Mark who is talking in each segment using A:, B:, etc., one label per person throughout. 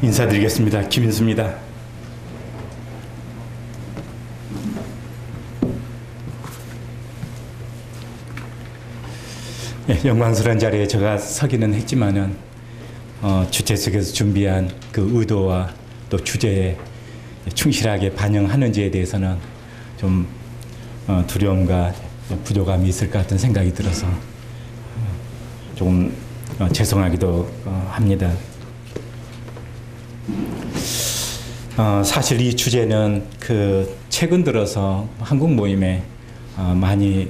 A: 인사드리겠습니다. 김인수입니다. 영광스러운 자리에 제가 서기는 했지만은 주최측에서 준비한 그 의도와 또 주제에 충실하게 반영하는지에 대해서는 좀 두려움과 부족함이 있을 것 같은 생각이 들어서 조금 죄송하기도 합니다. 사실 이 주제는 그 최근 들어서 한국 모임에 많이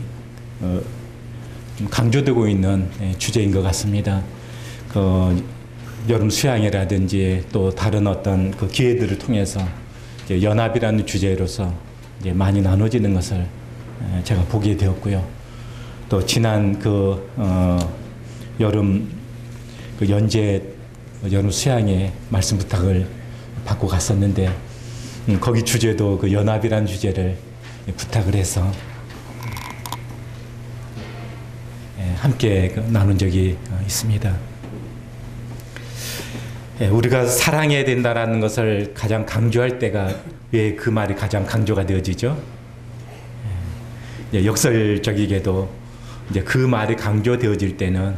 A: 강조되고 있는 주제인 것 같습니다. 그 여름 수양회라든지 또 다른 어떤 그 기회들을 통해서 이제 연합이라는 주제로서 이제 많이 나눠지는 것을 제가 보게 되었고요. 또 지난 그 여름 그 연재 여름 수양회 말씀 부탁을 받고 갔었는데 거기 주제도 그 연합이라는 주제를 부탁을 해서 함께 나눈 적이 있습니다. 우리가 사랑해야 된다라는 것을 가장 강조할 때가 왜 그 말이 가장 강조가 되어지죠? 역설적이게도 이제 그 말이 강조되어질 때는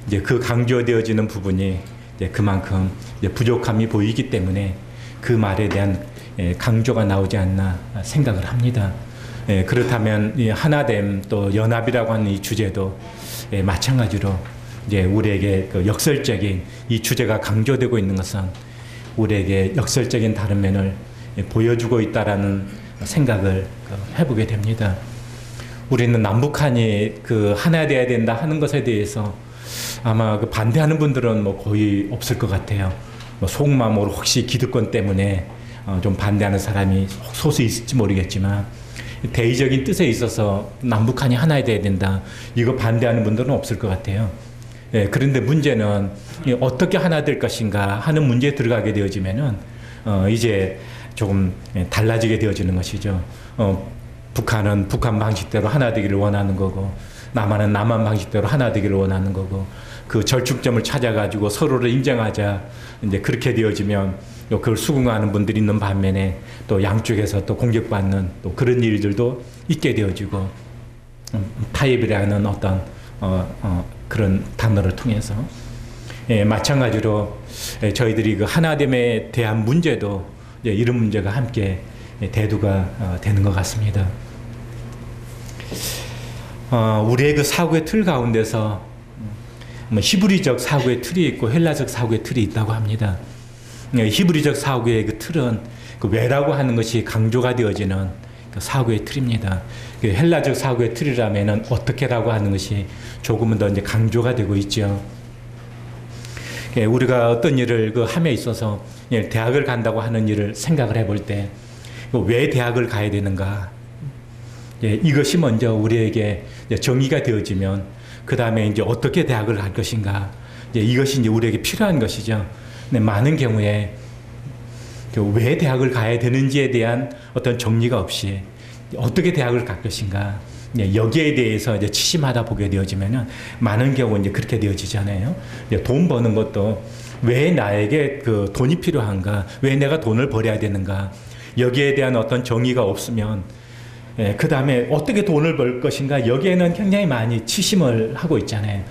A: 이제 그 강조되어지는 부분이 이제 그만큼 이제 부족함이 보이기 때문에 그 말에 대한 강조가 나오지 않나 생각을 합니다. 그렇다면 이 하나됨 또 연합이라고 하는 이 주제도 마찬가지로 이제 우리에게 그 역설적인 이 주제가 강조되고 있는 것은 우리에게 역설적인 다른 면을 보여주고 있다라는 생각을 해보게 됩니다. 우리는 남북한이 그 하나 되어야 된다 하는 것에 대해서 아마 그 반대하는 분들은 뭐 거의 없을 것 같아요. 뭐 속마음으로 혹시 기득권 때문에 좀 반대하는 사람이 소수 있을지 모르겠지만 대의적인 뜻에 있어서 남북한이 하나 되어야 된다. 이거 반대하는 분들은 없을 것 같아요. 그런데 문제는 어떻게 하나 될 것인가 하는 문제에 들어가게 되어지면은 이제 조금 달라지게 되어지는 것이죠. 북한은 북한 방식대로 하나 되기를 원하는 거고 남한은 남한 방식대로 하나 되기를 원하는 거고 그 절충점을 찾아가지고 서로를 인정하자 이제 그렇게 되어지면 그걸 수긍하는 분들이 있는 반면에 또 양쪽에서 또 공격받는 또 그런 일들도 있게 되어지고 타협이라는 어떤 그런 단어를 통해서 마찬가지로 저희들이 그 하나됨에 대한 문제도 이런 문제가 함께 대두가 되는 것 같습니다. 우리의 그 사고의 틀 가운데서 히브리적 사고의 틀이 있고 헬라적 사고의 틀이 있다고 합니다. 히브리적 사고의 그 틀은 그 왜라고 하는 것이 강조가 되어지는 그 사고의 틀입니다. 그 헬라적 사고의 틀이라면은 어떻게라고 하는 것이 조금은 더 이제 강조가 되고 있죠. 우리가 어떤 일을 그 함에 있어서 대학을 간다고 하는 일을 생각을 해볼 때 왜 대학을 가야 되는가? 이것이 먼저 우리에게 정의가 되어지면 그 다음에 이제 어떻게 대학을 갈 것인가? 이것이 이제 우리에게 필요한 것이죠. 근데 많은 경우에 왜 대학을 가야 되는지에 대한 어떤 정리가 없이 어떻게 대학을 갈 것인가? 여기에 대해서 이제 치심하다 보게 되어지면은 많은 경우 이제 그렇게 되어지잖아요. 돈 버는 것도 왜 나에게 그 돈이 필요한가? 왜 내가 돈을 벌어야 되는가? 여기에 대한 어떤 정의가 없으면 그 다음에 어떻게 돈을 벌 것인가? 여기에는 굉장히 많이 치심을 하고 있잖아요.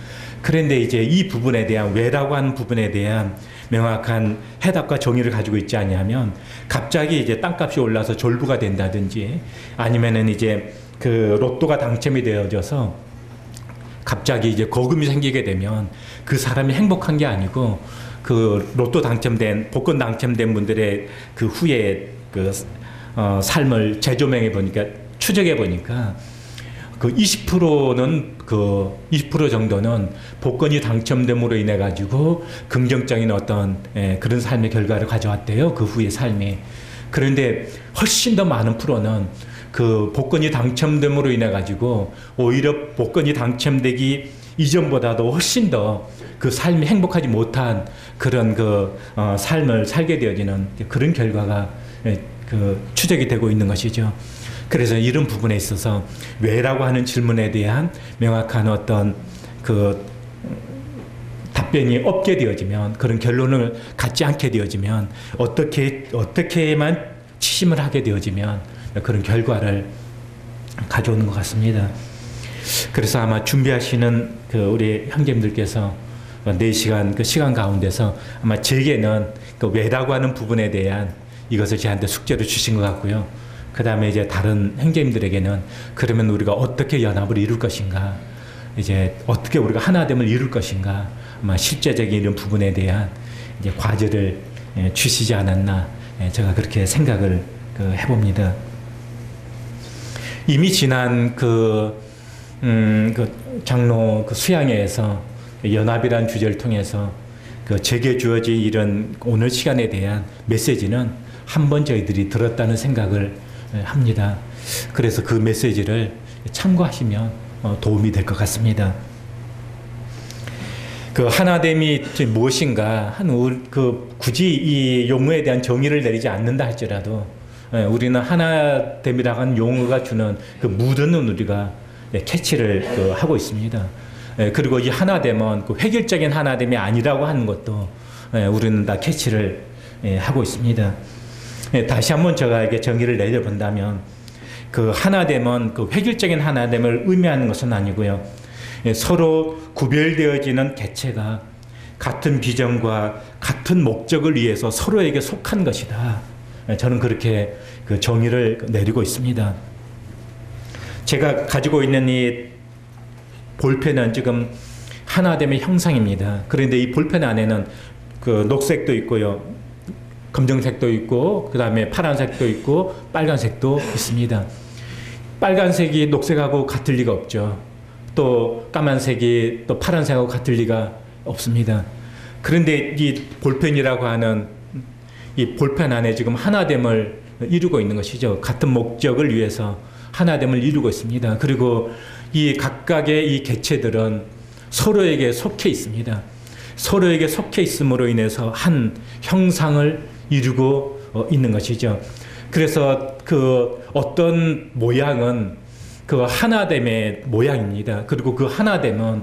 A: 그런데 이제 이 부분에 대한 왜라고 하는 부분에 대한 명확한 해답과 정의를 가지고 있지 않냐면 갑자기 이제 땅값이 올라서 졸부가 된다든지 아니면은 이제 그 로또가 당첨이 되어져서 갑자기 이제 거금이 생기게 되면 그 사람이 행복한 게 아니고 그 로또 당첨된 복권 당첨된 분들의 그 후에 그 삶을 재조명해 보니까 추적해 보니까 그 20%는 그 20% 정도는 복권이 당첨됨으로 인해 가지고 긍정적인 어떤 그런 삶의 결과를 가져왔대요. 그 후의 삶이. 그런데 훨씬 더 많은 프로는 그 복권이 당첨됨으로 인해 가지고 오히려 복권이 당첨되기 이전보다도 훨씬 더 그 삶이 행복하지 못한 그런 그 삶을 살게 되어지는 그런 결과가 그 추적이 되고 있는 것이죠. 그래서 이런 부분에 있어서 왜라고 하는 질문에 대한 명확한 어떤 그 답변이 없게 되어지면, 그런 결론을 갖지 않게 되어지면, 어떻게만 치심을 하게 되어지면 그런 결과를 가져오는 것 같습니다. 그래서 아마 준비하시는 그 우리 형제님들께서 4시간 그 시간 가운데서 아마 제게는 그 왜라고 하는 부분에 대한 이것을 저한테 숙제로 주신 것 같고요. 그 다음에 이제 다른 형제님들에게는 그러면 우리가 어떻게 연합을 이룰 것인가, 이제 어떻게 우리가 하나됨을 이룰 것인가, 아마 실제적인 이런 부분에 대한 이제 과제를 주시지 않았나, 제가 그렇게 생각을 해봅니다. 이미 지난 그 장로 그 수양회에서 연합이라는 주제를 통해서 그 제게 주어진 이런 오늘 시간에 대한 메시지는 한번 저희들이 들었다는 생각을 합니다. 그래서 그 메시지를 참고하시면 도움이 될 것 같습니다. 그 하나됨이 무엇인가 굳이 이 용어에 대한 정의를 내리지 않는다 할지라도 우리는 하나됨이라고 하는 용어가 주는 그 무드는 우리가 캐치를 하고 있습니다. 그리고 이 하나됨은 그 획일적인 하나됨이 아니라고 하는 것도 우리는 다 캐치를 하고 있습니다. 다시 한번 제가 이게 정의를 내려본다면 그 하나됨은 그 획일적인 하나됨을 의미하는 것은 아니고요. 서로 구별되어지는 개체가 같은 비전과 같은 목적을 위해서 서로에게 속한 것이다. 저는 그렇게 그 정의를 내리고 있습니다. 제가 가지고 있는 이 볼펜은 지금 하나됨의 형상입니다. 그런데 이 볼펜 안에는 그 녹색도 있고요, 검정색도 있고, 그 다음에 파란색도 있고, 빨간색도 있습니다. 빨간색이 녹색하고 같을 리가 없죠. 또 까만색이 또 파란색하고 같을 리가 없습니다. 그런데 이 볼펜이라고 하는 이 볼펜 안에 지금 하나됨을 이루고 있는 것이죠. 같은 목적을 위해서 하나됨을 이루고 있습니다. 그리고 이 각각의 이 개체들은 서로에게 속해 있습니다. 서로에게 속해 있음으로 인해서 한 형상을 이루고 있는 것이죠. 그래서 그 어떤 모양은 그 하나됨의 모양입니다. 그리고 그 하나됨은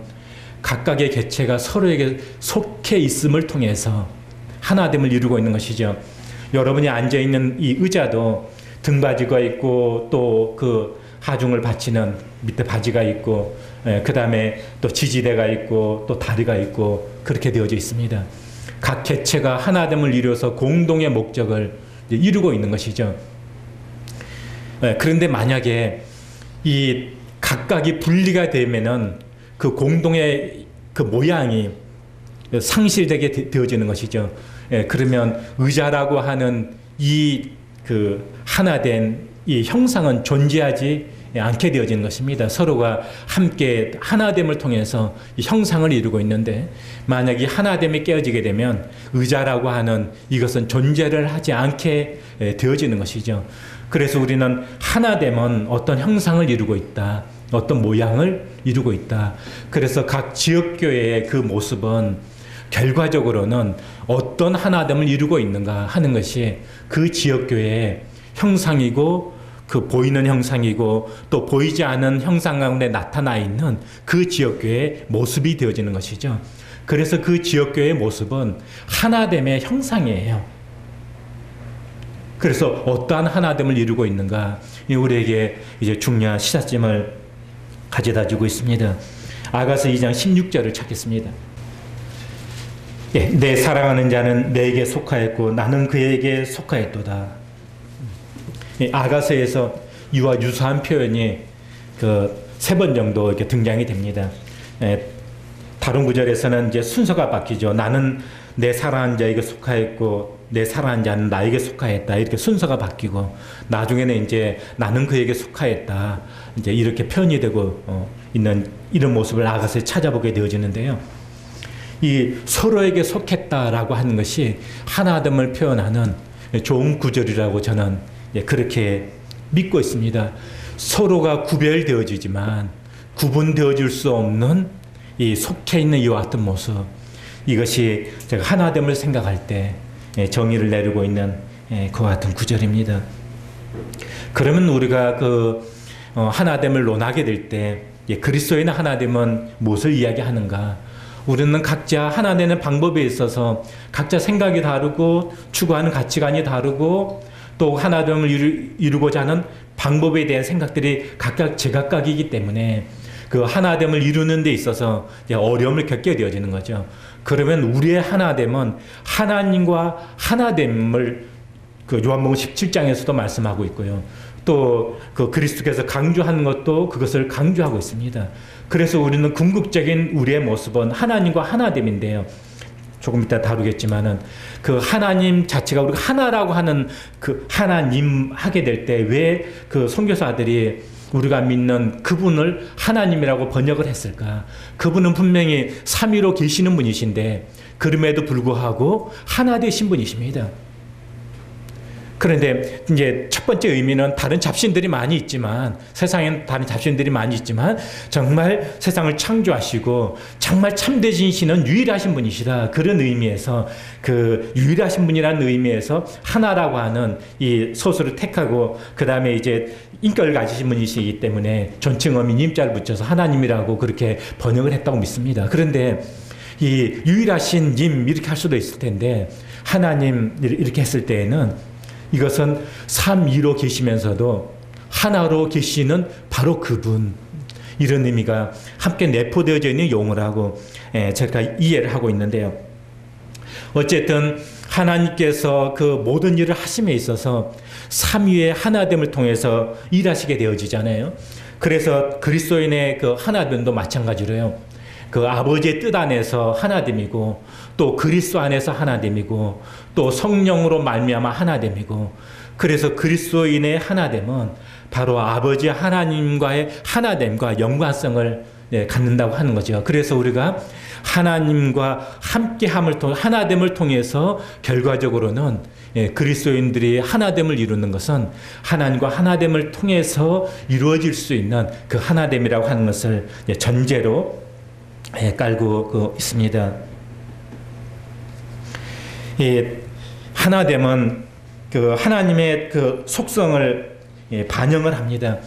A: 각각의 개체가 서로에게 속해 있음을 통해서 하나됨을 이루고 있는 것이죠. 여러분이 앉아있는 이 의자도 등받이가 있고, 또 그 하중을 받치는 밑에 바지가 있고, 그 다음에 또 지지대가 있고, 또 다리가 있고, 그렇게 되어져 있습니다. 각 개체가 하나됨을 이루어서 공동의 목적을 이루고 있는 것이죠. 그런데 만약에 이 각각이 분리가 되면은 그 공동의 그 모양이 상실되게 되어지는 것이죠. 그러면 의자라고 하는 이 그 하나된 이 형상은 존재하지 않게 되어지는 것입니다. 서로가 함께 하나됨을 통해서 이 형상을 이루고 있는데, 만약 이 하나됨이 깨어지게 되면 의자라고 하는 이것은 존재를 하지 않게 되어지는 것이죠. 그래서 우리는 하나됨은 어떤 형상을 이루고 있다, 어떤 모양을 이루고 있다. 그래서 각 지역교회의 그 모습은 결과적으로는 어떤 하나됨을 이루고 있는가 하는 것이 그 지역교회의 형상이고, 그 보이는 형상이고, 또 보이지 않은 형상 가운데 나타나 있는 그 지역교회의 모습이 되어지는 것이죠. 그래서 그 지역교회의 모습은 하나됨의 형상이에요. 그래서 어떠한 하나됨을 이루고 있는가, 우리에게 이제 중요한 시사점을 가져다 주고 있습니다. 아가서 2장 16절을 찾겠습니다. 내 사랑하는 자는 내게 속하였고 나는 그에게 속하였도다. 아가서에서 이와 유사한 표현이 그 3번 정도 이렇게 등장이 됩니다. 다른 구절에서는 이제 순서가 바뀌죠. 나는 내 사랑하는 자에게 속하였고 내 사랑하는 자는 나에게 속하였다. 이렇게 순서가 바뀌고, 나중에는 이제 나는 그에게 속하였다. 이제 이렇게 표현이 되고 있는 이런 모습을 아가서에 찾아보게 되어지는데요. 이 서로에게 속했다라고 하는 것이 하나됨을 표현하는 좋은 구절이라고 저는 그렇게 믿고 있습니다. 서로가 구별되어지지만 구분되어질 수 없는 이 속해 있는 이와 같은 모습, 이것이 제가 하나됨을 생각할 때 정의를 내리고 있는 그와 같은 구절입니다. 그러면 우리가 그 하나됨을 논하게 될 때 그리스도인의 하나됨은 무엇을 이야기하는가? 우리는 각자 하나 되는 방법에 있어서 각자 생각이 다르고 추구하는 가치관이 다르고 또 하나됨을 이루고자 하는 방법에 대한 생각들이 각각 제각각이기 때문에 그 하나됨을 이루는 데 있어서 어려움을 겪게 되어지는 거죠. 그러면 우리의 하나됨은 하나님과 하나됨을 그 요한복음 17장에서도 말씀하고 있고요. 또 그 그리스도께서 강조하는 것도 그것을 강조하고 있습니다. 그래서 우리는 궁극적인 우리의 모습은 하나님과 하나됨인데요. 조금 이따 다루겠지만은 그 하나님 자체가 우리가 하나라고 하는 그 하나님 하게 될 때 왜 그 선교사들이 우리가 믿는 그분을 하나님이라고 번역을 했을까? 그분은 분명히 삼위로 계시는 분이신데 그럼에도 불구하고 하나 되신 분이십니다. 그런데 이제 첫 번째 의미는 다른 잡신들이 많이 있지만 세상에는 다른 잡신들이 많이 있지만 정말 세상을 창조하시고 정말 참되신 신은 유일하신 분이시다. 그런 의미에서 그 유일하신 분이라는 의미에서 하나라고 하는 이 소수를 택하고 그 다음에 이제 인격을 가지신 분이시기 때문에 존칭어민 임자를 붙여서 하나님이라고 그렇게 번역을 했다고 믿습니다. 그런데 이 유일하신 님 이렇게 할 수도 있을 텐데 하나님 이렇게 했을 때에는 이것은 삼위로 계시면서도 하나로 계시는 바로 그분 이런 의미가 함께 내포되어져 있는 용어라고 제가 이해를 하고 있는데요. 어쨌든 하나님께서 그 모든 일을 하심에 있어서 삼위의 하나됨을 통해서 일하시게 되어지잖아요. 그래서 그리스도인의 그 하나됨도 마찬가지로요. 그 아버지의 뜻 안에서 하나됨이고 또 그리스도 안에서 하나됨이고 또 성령으로 말미암아 하나됨이고 그래서 그리스도인의 하나됨은 바로 아버지 하나님과의 하나됨과 연관성을 갖는다고 하는 거죠. 그래서 우리가 하나님과 함께함을 통해 하나됨을 통해서 결과적으로는 그리스도인들이 하나됨을 이루는 것은 하나님과 하나됨을 통해서 이루어질 수 있는 그 하나됨이라고 하는 것을 전제로 깔고 있습니다. 하나됨은 그 하나님의 그 속성을 반영을 합니다.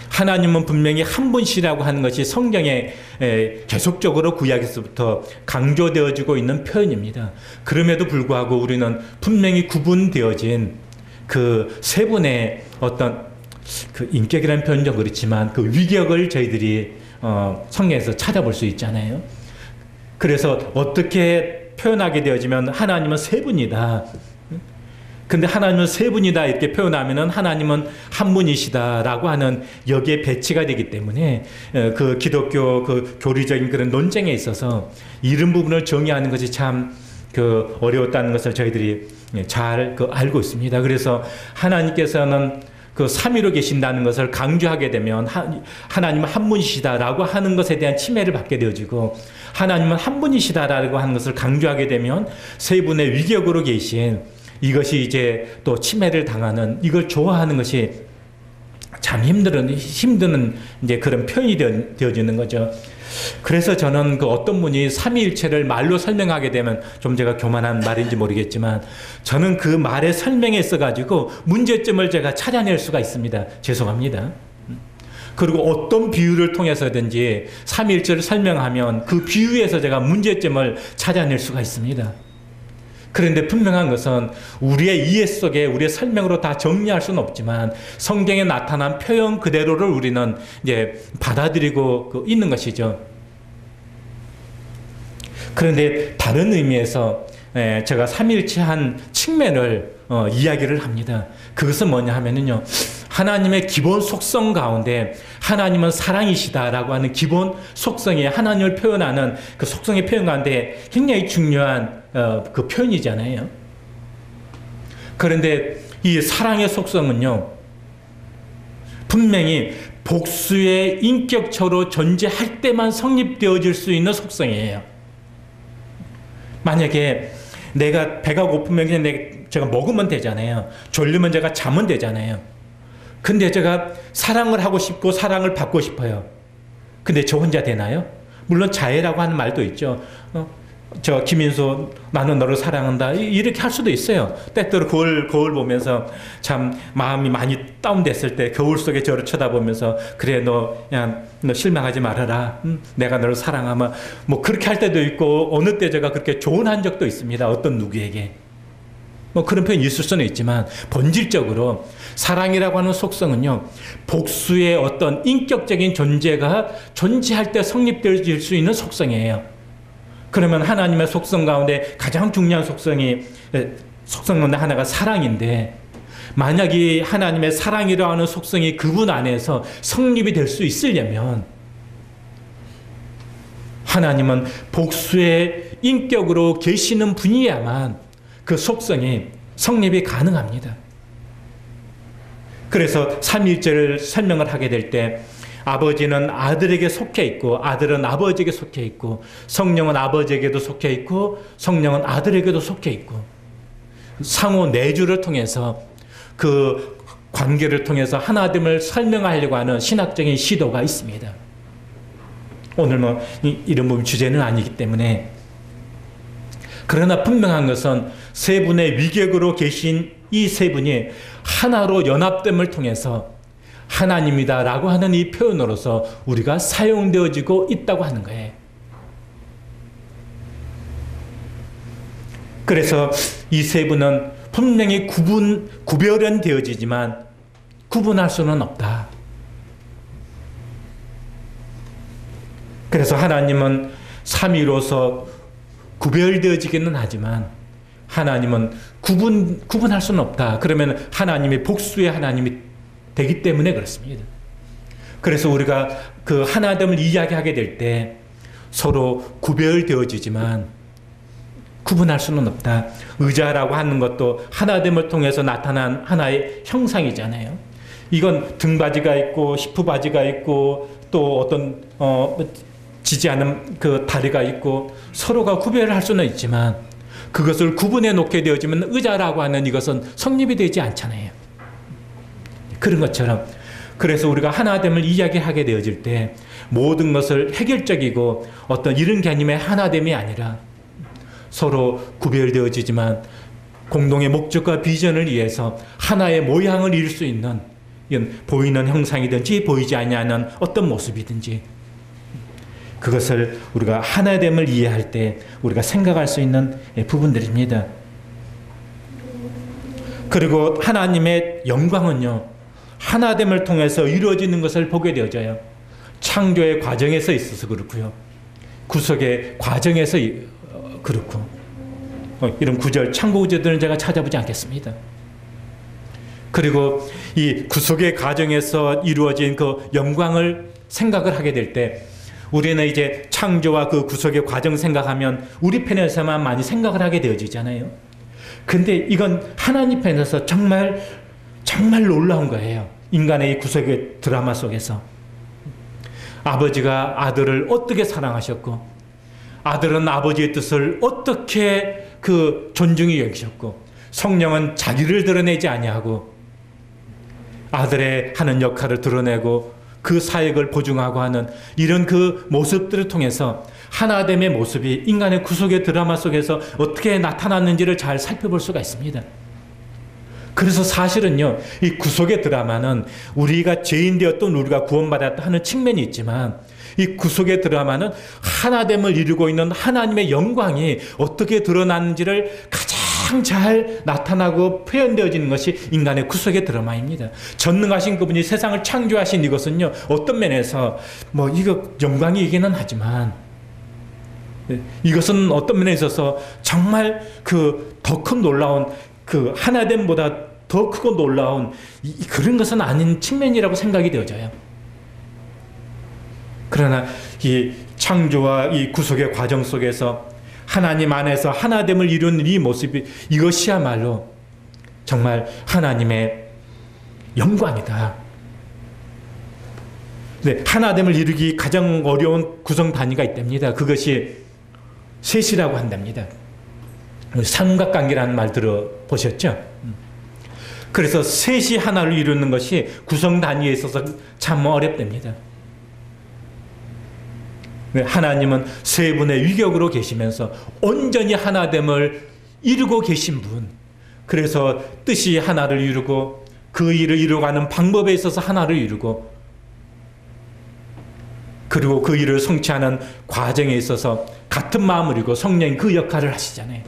A: 하나님은 분명히 한 분이라고 하는 것이 성경에 계속적으로 구약에서부터 강조되어지고 있는 표현입니다. 그럼에도 불구하고 우리는 분명히 구분되어진 그 세 분의 어떤 그 인격이라는 표현은 좀 그렇지만 그 위격을 저희들이 성경에서 찾아볼 수 있잖아요. 그래서 어떻게 표현하게 되어지면 하나님은 세 분이다. 근데 하나님은 세 분이다 이렇게 표현하면은 하나님은 한 분이시다라고 하는 여기에 배치가 되기 때문에 그 기독교 그 교리적인 그런 논쟁에 있어서 이런 부분을 정의하는 것이 참 그 어려웠다는 것을 저희들이 잘 알고 있습니다. 그래서 하나님께서는 그 삼위로 계신다는 것을 강조하게 되면 하나님은 한 분이시다라고 하는 것에 대한 침해를 받게 되어지고 하나님은 한 분이시다라고 하는 것을 강조하게 되면 세 분의 위격으로 계신 이것이 이제 또 침해를 당하는 이걸 좋아하는 것이 참 힘든 이제 그런 표현이 되어지는 거죠. 그래서 저는 그 어떤 분이 삼위일체를 말로 설명하게 되면 좀 제가 교만한 말인지 모르겠지만 저는 그 말의 설명에 있어가지고 문제점을 제가 찾아낼 수가 있습니다. 죄송합니다. 그리고 어떤 비유를 통해서든지 삼위일체를 설명하면 그 비유에서 제가 문제점을 찾아낼 수가 있습니다. 그런데 분명한 것은 우리의 이해 속에 우리의 설명으로 다 정리할 수는 없지만 성경에 나타난 표현 그대로를 우리는 이제 받아들이고 있는 것이죠. 그런데 다른 의미에서 제가 삼위일체한 측면을 이야기를 합니다. 그것은 뭐냐 하면은요. 하나님의 기본 속성 가운데 하나님은 사랑이시다라고 하는 기본 속성이 하나님을 표현하는 그 속성의 표현 가운데 굉장히 중요한 그 표현이잖아요. 그런데 이 사랑의 속성은요. 분명히 복수의 인격체로 존재할 때만 성립되어질 수 있는 속성이에요. 만약에 내가 배가 고프면 그냥 제가 먹으면 되잖아요. 졸리면 제가 자면 되잖아요. 근데 제가 사랑을 하고 싶고 사랑을 받고 싶어요. 근데 저 혼자 되나요? 물론 자애라고 하는 말도 있죠. 저 김인수 나는 너를 사랑한다 이렇게 할 수도 있어요. 때때로 거울 보면서 참 마음이 많이 다운됐을 때 거울 속에 저를 쳐다보면서 그래 너 실망하지 말아라. 내가 너를 사랑하면 뭐 그렇게 할 때도 있고 어느 때 제가 그렇게 조언한 적도 있습니다. 어떤 누구에게. 뭐 그런 표현이 있을 수는 있지만 본질적으로 사랑이라고 하는 속성은요. 복수의 어떤 인격적인 존재가 존재할 때 성립될 수 있는 속성이에요. 그러면 하나님의 속성 가운데 가장 중요한 속성 가운데 하나가 사랑인데 만약 이 하나님의 사랑이라고 하는 속성이 그분 안에서 성립이 될 수 있으려면 하나님은 복수의 인격으로 계시는 분이야만 그 속성이 성립이 가능합니다. 그래서 삼위일체를 설명을 하게 될 때 아버지는 아들에게 속해 있고 아들은 아버지에게 속해 있고 성령은 아버지에게도 속해 있고 성령은 아들에게도 속해 있고 상호 내주를 통해서 그 관계를 통해서 하나됨을 설명하려고 하는 신학적인 시도가 있습니다. 오늘 뭐 이런 부분 주제는 아니기 때문에 그러나 분명한 것은 세 분의 위격으로 계신 이 세 분이 하나로 연합됨을 통해서 하나님이다라고 하는 이 표현으로서 우리가 사용되어지고 있다고 하는 거예요. 그래서 이 세 분은 분명히 구별은 되어지지만 구분할 수는 없다. 그래서 하나님은 삼위로서 구별되어지기는 하지만 하나님은 구분할 수는 없다. 그러면 하나님이 복수의 하나님이 되기 때문에 그렇습니다. 그래서 우리가 그 하나됨을 이야기하게 될 때 서로 구별되어지지만 구분할 수는 없다. 의자라고 하는 것도 하나됨을 통해서 나타난 하나의 형상이잖아요. 이건 등받이가 있고 히프바지가 있고 또 어떤 지지 않은 그 다리가 있고 서로가 구별을 할 수는 있지만 그것을 구분해 놓게 되어지면 의자라고 하는 이것은 성립이 되지 않잖아요. 그런 것처럼 그래서 우리가 하나됨을 이야기하게 되어질 때 모든 것을 해결적이고 어떤 이런 개념의 하나됨이 아니라 서로 구별되어지지만 공동의 목적과 비전을 위해서 하나의 모양을 이룰 수 있는 이건 보이는 형상이든지 보이지 아니하는 어떤 모습이든지 그것을 우리가 하나됨을 이해할 때 우리가 생각할 수 있는 부분들입니다. 그리고 하나님의 영광은요. 하나됨을 통해서 이루어지는 것을 보게 되어져요. 창조의 과정에서 있어서 그렇고요. 구속의 과정에서 그렇고 이런 구절, 참고 구절들은 제가 찾아보지 않겠습니다. 그리고 이 구속의 과정에서 이루어진 그 영광을 생각을 하게 될 때 우리는 이제 창조와 그 구속의 과정 생각하면 우리 편에서만 많이 생각을 하게 되어지잖아요. 근데 이건 하나님 편에서 정말 놀라운 거예요. 인간의 이 구속의 드라마 속에서 아버지가 아들을 어떻게 사랑하셨고 아들은 아버지의 뜻을 어떻게 그 존중히 여기셨고 성령은 자기를 드러내지 아니하고 아들의 하는 역할을 드러내고 그 사역을 보증하고 하는 이런 그 모습들을 통해서 하나됨의 모습이 인간의 구속의 드라마 속에서 어떻게 나타났는지를 잘 살펴볼 수가 있습니다. 그래서 사실은요, 이 구속의 드라마는 우리가 죄인 되었던 우리가 구원받았다 하는 측면이 있지만 이 구속의 드라마는 하나됨을 이루고 있는 하나님의 영광이 어떻게 드러나는지를 가장 잘 나타나고 표현되어지는 것이 인간의 구속의 드라마입니다. 전능하신 그분이 세상을 창조하신 이것은요, 어떤 면에서 뭐 이거 영광이기는 하지만 이것은 어떤 면에 있어서 정말 그 더 큰 놀라운 그 하나됨보다 더 크고 놀라운 그런 것은 아닌 측면이라고 생각이 되어져요. 그러나 이 창조와 이 구속의 과정 속에서 하나님 안에서 하나됨을 이루는 이 모습이 이것이야말로 정말 하나님의 영광이다. 네, 하나됨을 이루기 가장 어려운 구성 단위가 있답니다. 그것이 셋이라고 한답니다. 삼각관계라는 말 들어보셨죠? 그래서 셋이 하나를 이루는 것이 구성 단위에 있어서 참 어렵답니다. 하나님은 세 분의 위격으로 계시면서 온전히 하나됨을 이루고 계신 분. 그래서 뜻이 하나를 이루고 그 일을 이루어가는 방법에 있어서 하나를 이루고 그리고 그 일을 성취하는 과정에 있어서 같은 마음을 이루고 성령이 그 역할을 하시잖아요.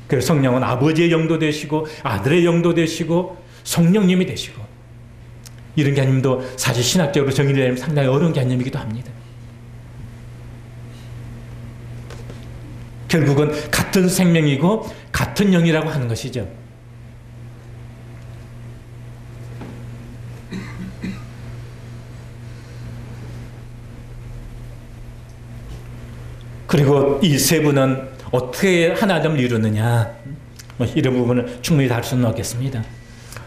A: 그래서 성령은 아버지의 영도 되시고 아들의 영도 되시고 성령님이 되시고 이런 개념도 사실 신학적으로 정의를 내면 상당히 어려운 개념이기도 합니다. 결국은 같은 생명이고 같은 영이라고 하는 것이죠. 그리고 이 세 분은 어떻게 하나됨을 이루느냐, 이런 부분을 충분히 다룰 수는 없겠습니다.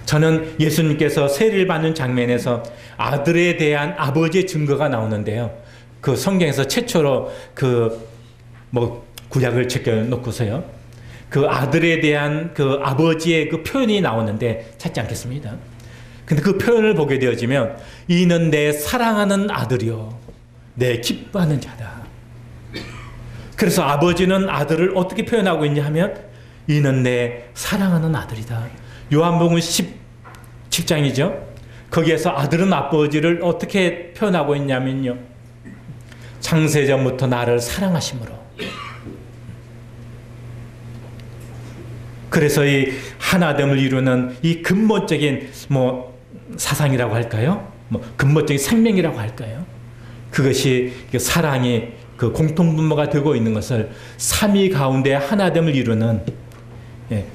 A: 저는 예수님께서 세례를 받는 장면에서 아들에 대한 아버지의 증거가 나오는데요. 그 성경에서 최초로 구약을 제껴놓고서요. 그 아들에 대한 그 아버지의 그 표현이 나오는데 찾지 않겠습니다. 근데 그 표현을 보게 되어지면 이는 내 사랑하는 아들이요 내 기뻐하는 자다. 그래서 아버지는 아들을 어떻게 표현하고 있냐 하면 이는 내 사랑하는 아들이다. 요한복음 17장이죠. 거기에서 아들은 아버지를 어떻게 표현하고 있냐면요. 창세전부터 나를 사랑하심으로. 그래서 이 하나됨을 이루는 이 근본적인 사상이라고 할까요? 근본적인 생명이라고 할까요? 그것이 사랑이 그 공통분모가 되고 있는 것을 삼위 가운데 하나됨을 이루는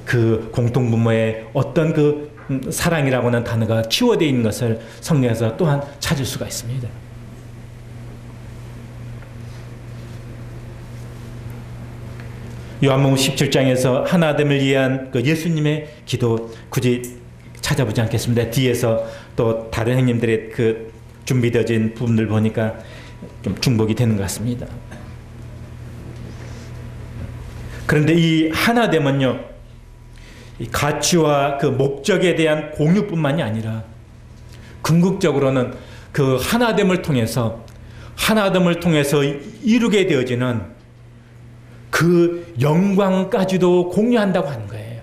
A: 그 공통분모의 어떤 그 사랑이라고 하는 단어가 키워되어 있는 것을 성경에서 또한 찾을 수가 있습니다. 요한복음 17장에서 하나됨을 위한 그 예수님의 기도 굳이 찾아보지 않겠습니다. 뒤에서 또 다른 형님들의 그 준비되어진 부분들 보니까 좀 중복이 되는 것 같습니다. 그런데 이 하나됨은요, 이 가치와 그 목적에 대한 공유뿐만이 아니라 궁극적으로는 그 하나됨을 통해서 이루게 되어지는 그 영광까지도 공유한다고 하는 거예요.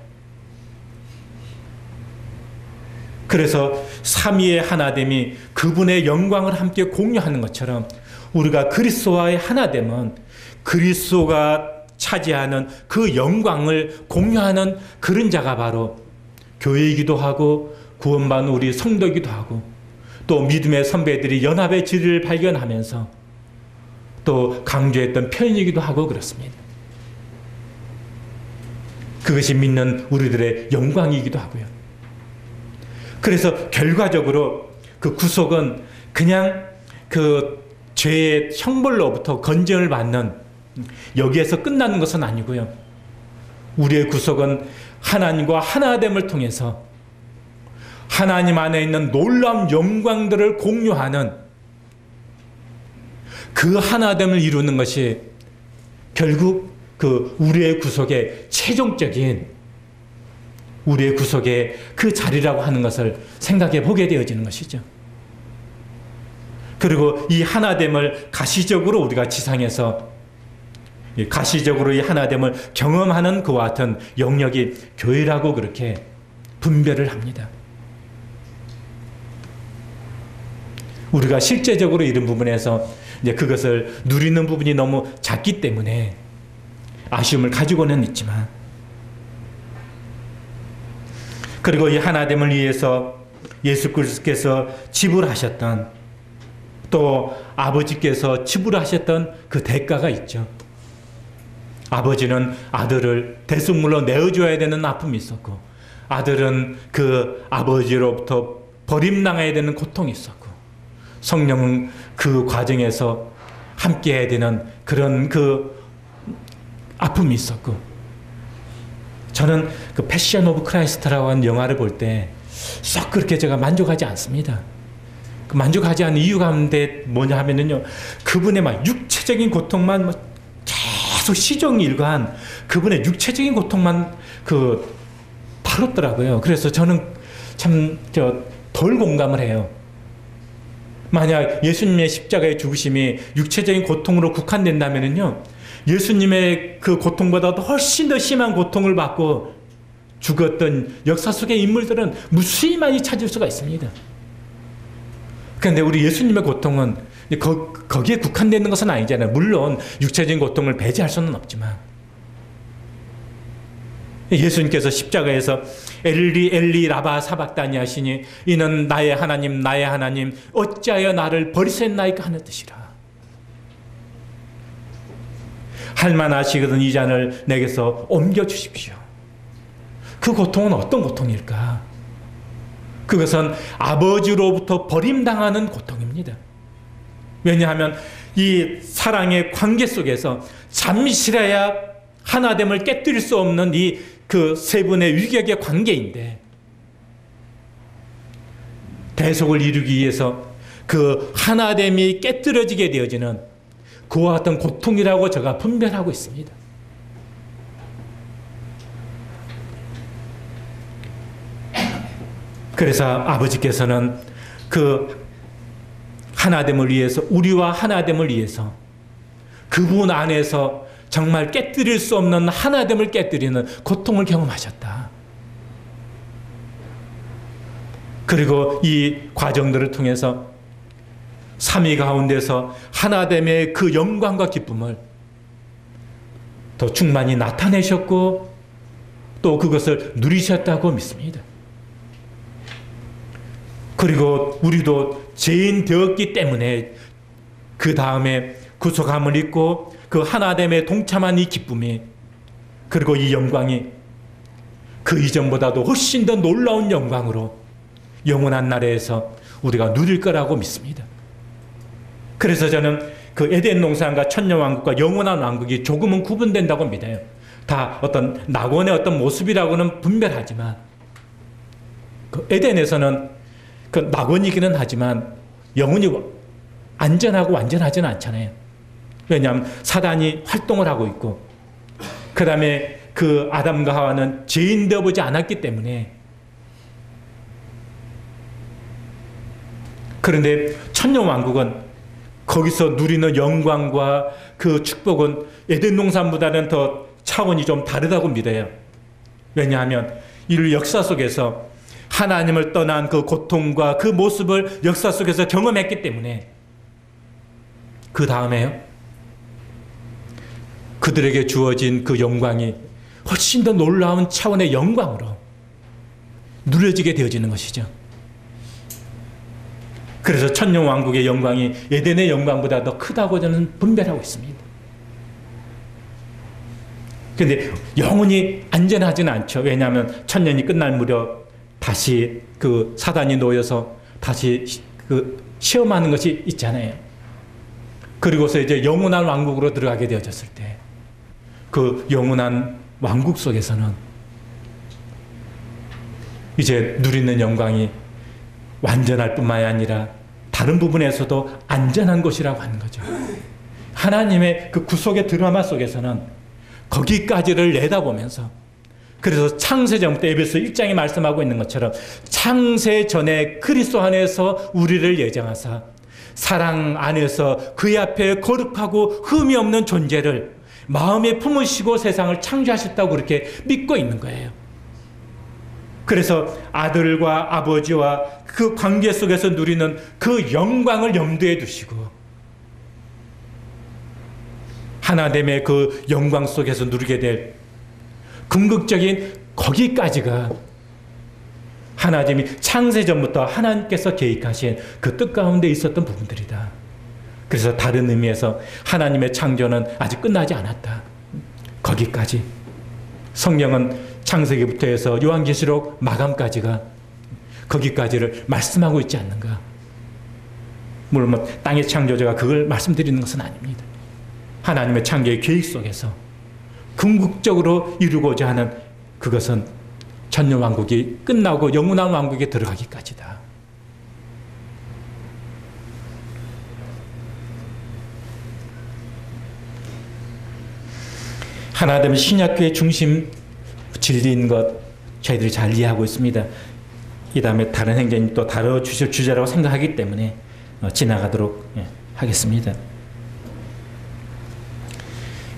A: 그래서 삼위의 하나됨이 그분의 영광을 함께 공유하는 것처럼 우리가 그리스도와의 하나됨은 그리스도가 차지하는 그 영광을 공유하는 그런 자가 바로 교회이기도 하고 구원받은 우리 성도이기도 하고 또 믿음의 선배들이 연합의 진리를 발견하면서 또 강조했던 표현이기도 하고 그렇습니다. 그것이 믿는 우리들의 영광이기도 하고요. 그래서 결과적으로 그 구속은 그냥 그 죄의 형벌로부터 건전을 받는 여기에서 끝나는 것은 아니고요. 우리의 구속은 하나님과 하나됨을 통해서 하나님 안에 있는 놀라운 영광들을 공유하는 그 하나됨을 이루는 것이 결국 그 우리의 구속의 최종적인 우리의 구속의 그 자리라고 하는 것을 생각해 보게 되어지는 것이죠. 그리고 이 하나됨을 가시적으로 우리가 지상에서 가시적으로 이 하나됨을 경험하는 그와 같은 영역이 교회라고 그렇게 분별을 합니다. 우리가 실제적으로 이런 부분에서 이제 그것을 누리는 부분이 너무 작기 때문에 아쉬움을 가지고는 있지만, 그리고 이 하나됨을 위해서 예수 그리스도께서 지불하셨던, 또 아버지께서 지불하셨던 그 대가가 있죠. 아버지는 아들을 대속물로 내어줘야 되는 아픔이 있었고, 아들은 그 아버지로부터 버림당해야 되는 고통이 있었고, 성령은 그 과정에서 함께 해야 되는 그런 그 아픔이 있었고, 저는 그 패션 오브 크라이스트라고 하는 영화를 볼 때 썩 그렇게 제가 만족하지 않습니다. 그 만족하지 않는 이유 가운데 뭐냐 하면은요, 그분의 막 육체적인 고통만 계속 시종일관 그분의 육체적인 고통만 그 다뤘더라고요. 그래서 저는 참 덜 공감을 해요. 만약 예수님의 십자가의 죽으심이 육체적인 고통으로 국한된다면요, 예수님의 그 고통보다도 훨씬 더 심한 고통을 받고 죽었던 역사 속의 인물들은 무수히 많이 찾을 수가 있습니다. 그런데 우리 예수님의 고통은 거기에 국한되는 것은 아니잖아요. 물론 육체적인 고통을 배제할 수는 없지만, 예수님께서 십자가에서 엘리 엘리 라바 사박다니 하시니 이는 나의 하나님 나의 하나님 어찌하여 나를 버리셨나이까 하는 뜻이라. 할만하시거든 이 잔을 내게서 옮겨주십시오. 그 고통은 어떤 고통일까? 그것은 아버지로부터 버림당하는 고통입니다. 왜냐하면 이 사랑의 관계 속에서 잠시라야 하나됨을 깨뜨릴 수 없는 이 그 세 분의 위격의 관계인데, 대속을 이루기 위해서 그 하나됨이 깨뜨려지게 되어지는 그와 같은 고통이라고 제가 분별하고 있습니다. 그래서 아버지께서는 그 하나됨을 위해서, 우리와 하나됨을 위해서 그분 안에서 정말 깨뜨릴 수 없는 하나됨을 깨뜨리는 고통을 경험하셨다. 그리고 이 과정들을 통해서 삼위 가운데서 하나됨의 그 영광과 기쁨을 더 충만히 나타내셨고 또 그것을 누리셨다고 믿습니다. 그리고 우리도 죄인 되었기 때문에 그 다음에 구속함을 입고 그 하나됨에 동참한 이 기쁨이, 그리고 이 영광이 그 이전보다도 훨씬 더 놀라운 영광으로 영원한 나라에서 우리가 누릴 거라고 믿습니다. 그래서 저는 그 에덴 동산과 천년왕국과 영원한 왕국이 조금은 구분된다고 믿어요. 다 어떤 낙원의 어떤 모습이라고는 분별하지만, 그 에덴에서는 그 낙원이기는 하지만 영원히 안전하고 완전하지는 않잖아요. 왜냐하면 사단이 활동을 하고 있고, 그 다음에 그 아담과 하와는 죄인 되어보지 않았기 때문에. 그런데 천년왕국은 거기서 누리는 영광과 그 축복은 에덴 동산보다는 더 차원이 좀 다르다고 믿어요. 왜냐하면 이 역사 속에서 하나님을 떠난 그 고통과 그 모습을 역사 속에서 경험했기 때문에, 그 다음에요, 그들에게 주어진 그 영광이 훨씬 더 놀라운 차원의 영광으로 누려지게 되어지는 것이죠. 그래서 천년왕국의 영광이 에덴의 영광보다 더 크다고 저는 분별하고 있습니다. 그런데 영원히 안전하지는 않죠. 왜냐하면 천년이 끝날 무렵 다시 그 사단이 놓여서 다시 그 시험하는 것이 있잖아요. 그리고서 이제 영원한 왕국으로 들어가게 되어졌을 때, 그 영원한 왕국 속에서는 이제 누리는 영광이 완전할 뿐만이 아니라 다른 부분에서도 안전한 것이라고 하는 거죠. 하나님의 그 구속의 드라마 속에서는 거기까지를 내다보면서, 그래서 창세전부터 에베소 1장이 말씀하고 있는 것처럼 창세 전에 그리스도 안에서 우리를 예정하사 사랑 안에서 그의 앞에 거룩하고 흠이 없는 존재를 마음에 품으시고 세상을 창조하셨다고 그렇게 믿고 있는 거예요. 그래서 아들과 아버지와 그 관계 속에서 누리는 그 영광을 염두에 두시고, 하나됨의 그 영광 속에서 누리게 될 궁극적인 거기까지가 하나님이 창세전부터 하나님께서 계획하신 그 뜻 가운데 있었던 부분들이다. 그래서 다른 의미에서 하나님의 창조는 아직 끝나지 않았다. 거기까지 성경은 창세기부터 해서 요한계시록 마감까지가 거기까지를 말씀하고 있지 않는가. 물론 뭐 땅의 창조자가 그걸 말씀드리는 것은 아닙니다. 하나님의 창조의 계획 속에서 궁극적으로 이루고자 하는 그것은 천년왕국이 끝나고 영원한 왕국에 들어가기까지다. 하나됨 신약교의 중심 진리인 것 저희들이 잘 이해하고 있습니다. 이 다음에 다른 행전이 또 다뤄주실 주제라고 생각하기 때문에 지나가도록 하겠습니다.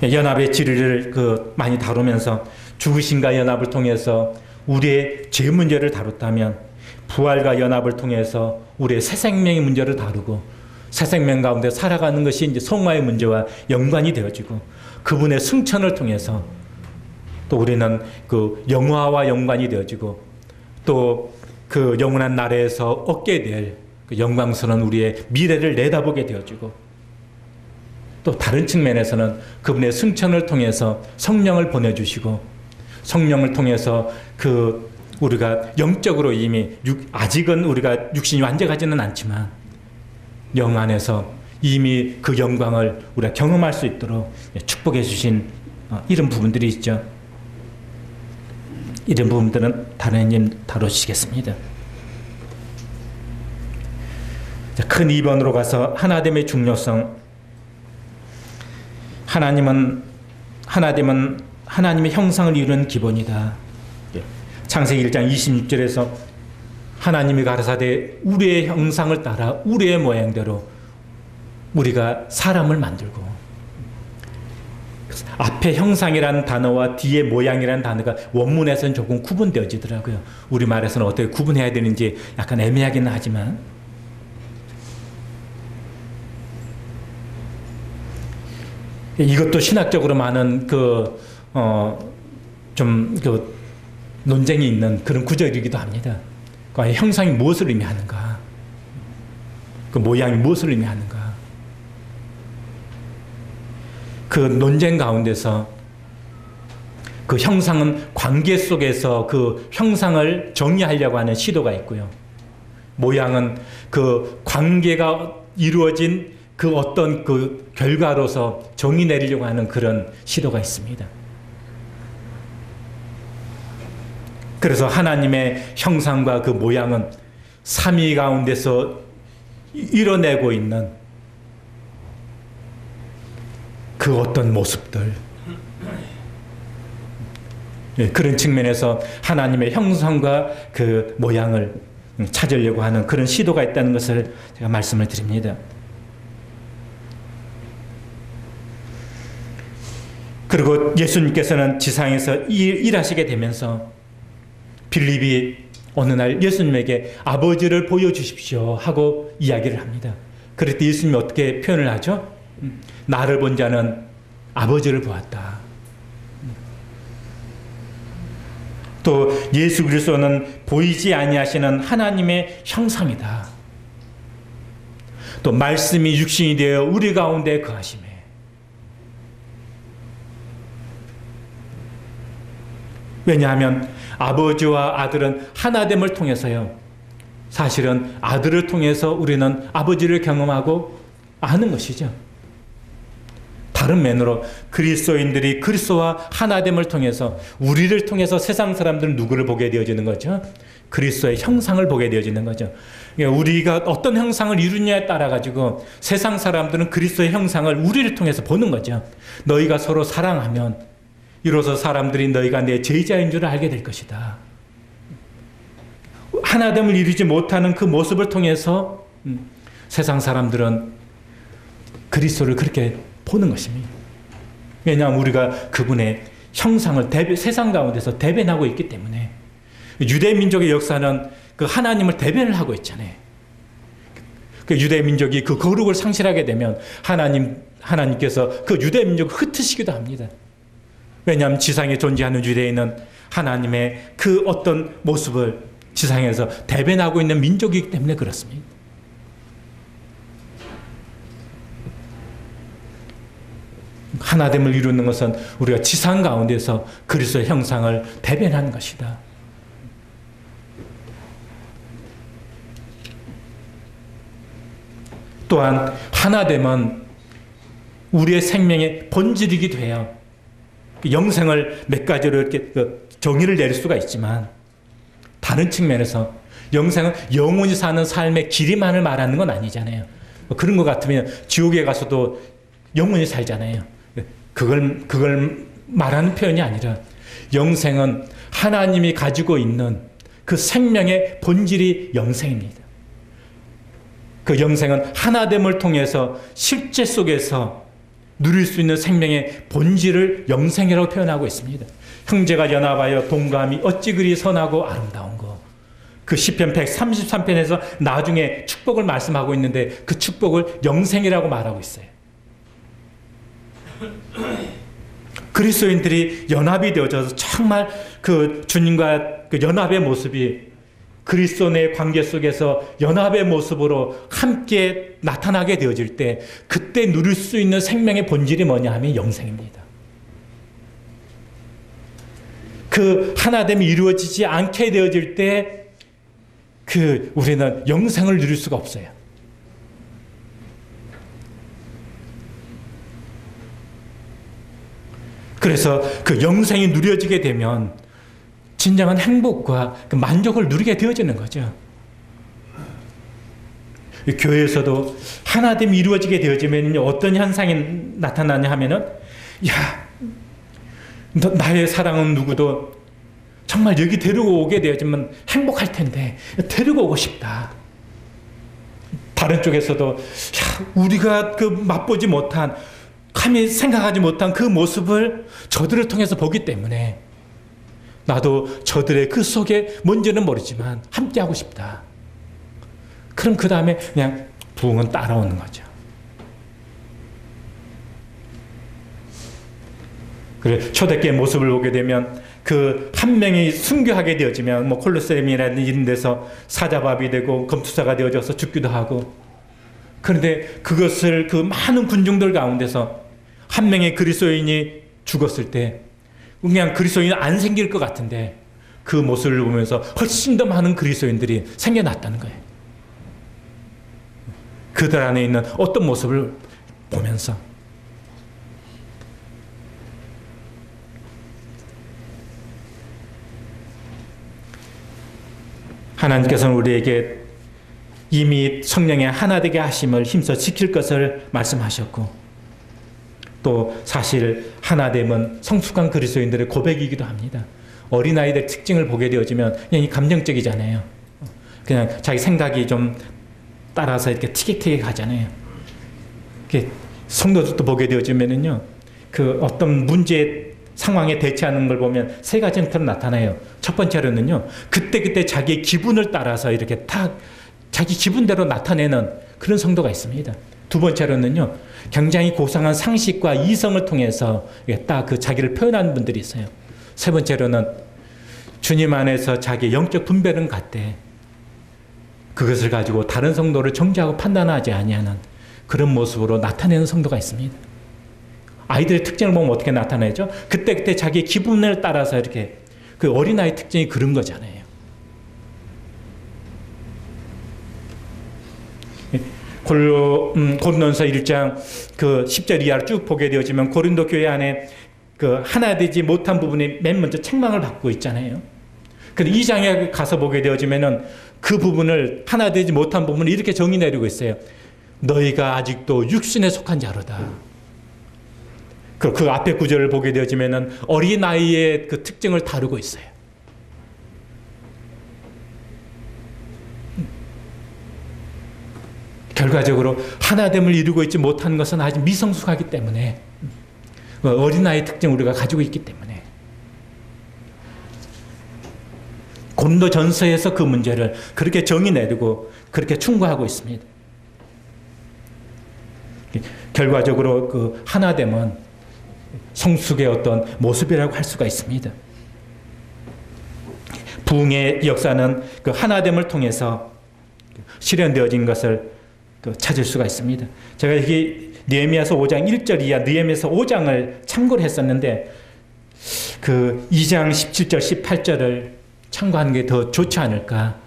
A: 연합의 진리를 많이 다루면서 죽으심과 연합을 통해서 우리의 죄 문제를 다뤘다면 부활과 연합을 통해서 우리의 새 생명의 문제를 다루고 새 생명 가운데 살아가는 것이 이제 성화의 문제와 연관이 되어지고 그분의 승천을 통해서 또 우리는 그 영화와 연관이 되어지고 또 그 영원한 나라에서 얻게 될 그 영광스러운 우리의 미래를 내다보게 되어지고 또 다른 측면에서는 그분의 승천을 통해서 성령을 보내주시고 성령을 통해서 그 우리가 영적으로 이미 아직은 우리가 육신이 완전하지는 않지만 영 안에서 이미 그 영광을 우리가 경험할 수 있도록 축복해 주신 이런 부분들이 있죠. 이런 부분들은 다른 다루시겠습니다. 큰 2번으로 가서 하나됨의 중요성. 하나님은 하나님의 형상을 이루는 기본이다. 창세기 1장 26절에서 하나님이 가라사대 우리의 형상을 따라 우리의 모양대로 우리가 사람을 만들고, 앞에 형상이라는 단어와 뒤에 모양이라는 단어가 원문에서는 조금 구분되어지더라고요. 우리말에서는 어떻게 구분해야 되는지 약간 애매하기는 하지만 이것도 신학적으로 많은 논쟁이 있는 그런 구절이기도 합니다. 과연 형상이 무엇을 의미하는가? 그 모양이 무엇을 의미하는가? 그 논쟁 가운데서 그 형상은 관계 속에서 그 형상을 정의하려고 하는 시도가 있고요. 모양은 그 관계가 이루어진 그 어떤 그 결과로서 정의 내리려고 하는 그런 시도가 있습니다. 그래서 하나님의 형상과 그 모양은 삼위 가운데서 이뤄내고 있는 그 어떤 모습들, 그런 측면에서 하나님의 형상과 그 모양을 찾으려고 하는 그런 시도가 있다는 것을 제가 말씀을 드립니다. 그리고 예수님께서는 지상에서 일하시게 되면서 빌립이 어느 날 예수님에게 아버지를 보여주십시오 하고 이야기를 합니다. 그럴 때 예수님이 어떻게 표현을 하죠? 나를 본 자는 아버지를 보았다. 또 예수 그리스도는 보이지 아니하시는 하나님의 형상이다. 또 말씀이 육신이 되어 우리 가운데 거하심에, 왜냐하면 아버지와 아들은 하나됨을 통해서요, 사실은 아들을 통해서 우리는 아버지를 경험하고 아는 것이죠. 다른 면으로 그리스도인들이 그리스도와 하나됨을 통해서, 우리를 통해서 세상 사람들은 누구를 보게 되어지는 거죠? 그리스도의 형상을 보게 되어지는 거죠. 그러니까 우리가 어떤 형상을 이루냐에 따라 가지고 세상 사람들은 그리스도의 형상을 우리를 통해서 보는 거죠. 너희가 서로 사랑하면 이로써 사람들이 너희가 내 제자인 줄 알게 될 것이다. 하나됨을 이루지 못하는 그 모습을 통해서 세상 사람들은 그리스도를 그렇게 보는 것입니다. 왜냐하면 우리가 그분의 형상을 세상 가운데서 대변하고 있기 때문에. 유대 민족의 역사는 그 하나님을 대변을 하고 있잖아요. 그 유대 민족이 그 거룩을 상실하게 되면 하나님께서 그 유대 민족을 흩으시기도 합니다. 왜냐하면 지상에 존재하는 유대인은 하나님의 그 어떤 모습을 지상에서 대변하고 있는 민족이기 때문에 그렇습니다. 하나됨을 이루는 것은 우리가 지상 가운데서 그리스도의 형상을 대변하는 것이다. 또한 하나됨은 우리의 생명의 본질이기도 해요. 영생을 몇 가지로 이렇게 정의를 내릴 수가 있지만, 다른 측면에서 영생은 영원히 사는 삶의 길이만을 말하는 건 아니잖아요. 그런 것 같으면 지옥에 가서도 영원히 살잖아요. 그걸 말하는 표현이 아니라, 영생은 하나님이 가지고 있는 그 생명의 본질이 영생입니다. 그 영생은 하나됨을 통해서 실제 속에서 누릴 수 있는 생명의 본질을 영생이라고 표현하고 있습니다. 형제가 연합하여 동감이 어찌 그리 선하고 아름다운 거. 그 시편 133편에서 나중에 축복을 말씀하고 있는데 그 축복을 영생이라고 말하고 있어요. 그리스도인들이 연합이 되어져서 정말 그 주님과 그 연합의 모습이 그리스도 내 관계 속에서 연합의 모습으로 함께 나타나게 되어질 때 그때 누릴 수 있는 생명의 본질이 뭐냐 하면 영생입니다. 그 하나됨이 이루어지지 않게 되어질 때 우리는 영생을 누릴 수가 없어요. 그래서 그 영생이 누려지게 되면 진정한 행복과 그 만족을 누리게 되어지는 거죠. 교회에서도 하나됨이 이루어지게 되어지면 어떤 현상이 나타나냐 하면은, 야, 나의 사랑은 누구도 정말 여기 데리고 오게 되어지면 행복할 텐데 데리고 오고 싶다. 다른 쪽에서도 야, 우리가 그 맛보지 못한, 감히 생각하지 못한 그 모습을 저들을 통해서 보기 때문에 나도 저들의 그 속에 뭔지는 모르지만 함께하고 싶다. 그럼 그 다음에 그냥 부흥은 따라오는 거죠. 그래, 초대교회 모습을 보게 되면 그 한 명이 순교하게 되어지면 뭐 콜로세움이라는 이런 데서 사자밥이 되고 검투사가 되어져서 죽기도 하고, 그런데 그것을 그 많은 군중들 가운데서 한 명의 그리스도인이 죽었을 때 그냥 그리스도인은 안 생길 것 같은데 그 모습을 보면서 훨씬 더 많은 그리스도인들이 생겨났다는 거예요. 그들 안에 있는 어떤 모습을 보면서. 하나님께서는 우리에게 이미 성령의 하나 되게 하심을 힘써 지킬 것을 말씀하셨고, 또 사실 하나됨은 성숙한 그리스도인들의 고백이기도 합니다. 어린아이들 특징을 보게 되어지면 그냥 감정적이잖아요. 그냥 자기 생각이 좀 따라서 이렇게 티격태격 하잖아요. 이렇게 성도들도 보게 되어지면은요, 그 어떤 문제 상황에 대처하는 걸 보면 세 가지 형태로 나타나요. 첫 번째로는요, 그때 자기의 기분을 따라서 이렇게 딱 자기 기분대로 나타내는 그런 성도가 있습니다. 두 번째로는요, 굉장히 고상한 상식과 이성을 통해서 딱 그 자기를 표현하는 분들이 있어요. 세 번째로는 주님 안에서 자기의 영적 분별은 갖되 그것을 가지고 다른 성도를 정죄하고 판단하지 아니하는 그런 모습으로 나타내는 성도가 있습니다. 아이들의 특징을 보면 어떻게 나타내죠? 그때 자기의 기분을 따라서 이렇게, 그 어린아이 특징이 그런 거잖아요. 고린도전서 1장 그 10절 이하를 쭉 보게 되어지면 고린도 교회 안에 그 하나 되지 못한 부분이 맨 먼저 책망을 받고 있잖아요. 근데 2장에 가서 보게 되어지면은 그 부분을, 하나 되지 못한 부분을 이렇게 정의 내리고 있어요. 너희가 아직도 육신에 속한 자로다. 그 앞에 구절을 보게 되어지면은 어린아이의 그 특징을 다루고 있어요. 결과적으로 하나됨을 이루고 있지 못한 것은 아직 미성숙하기 때문에, 어린아이의 특징을 우리가 가지고 있기 때문에 고린도전서에서 그 문제를 그렇게 정의 내리고 그렇게 충고하고 있습니다. 결과적으로 그 하나됨은 성숙의 어떤 모습이라고 할 수가 있습니다. 부흥의 역사는 그 하나됨을 통해서 실현되어진 것을 찾을 수가 있습니다. 제가 여기 느헤미야서 5장 1절 이하 느헤미야서 5장을 참고를 했었는데 그 2장 17절 18절을 참고하는 게 더 좋지 않을까